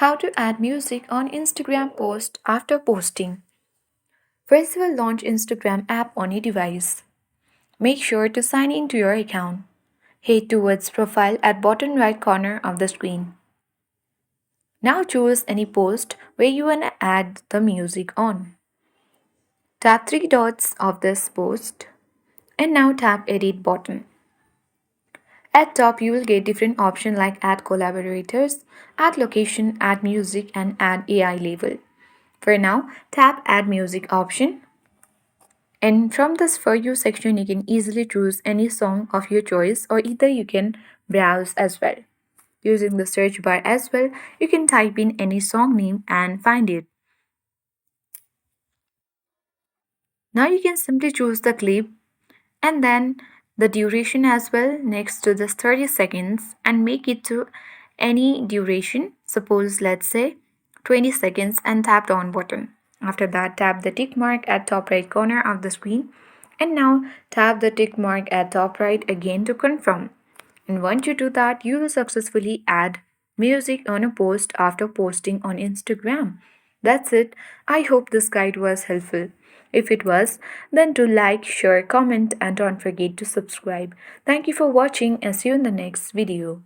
How to add music on Instagram post after posting. First, you will launch Instagram app on your device. Make sure to sign in to your account. Head towards profile at bottom right corner of the screen. Now choose any post where you want to add the music on. Tap three dots of this post and now tap edit button. At top you will get different options like add collaborators, add location, add music and add AI label. For now, tap add music option. And from this For You section, you can easily choose any song of your choice, or either you can browse as well. Using the search bar as well, you can type in any song name and find it. Now you can simply choose the clip and then the duration as well next to this 30 seconds and make it to any duration. Suppose let's say 20 seconds and tap the on button. After that, tap the tick mark at top right corner of the screen and now tap the tick mark at top right again to confirm. And once you do that, you will successfully add music on a post after posting on Instagram. That's it. I hope this guide was helpful. If it was, then do like, share, comment, and don't forget to subscribe. Thank you for watching and see you in the next video.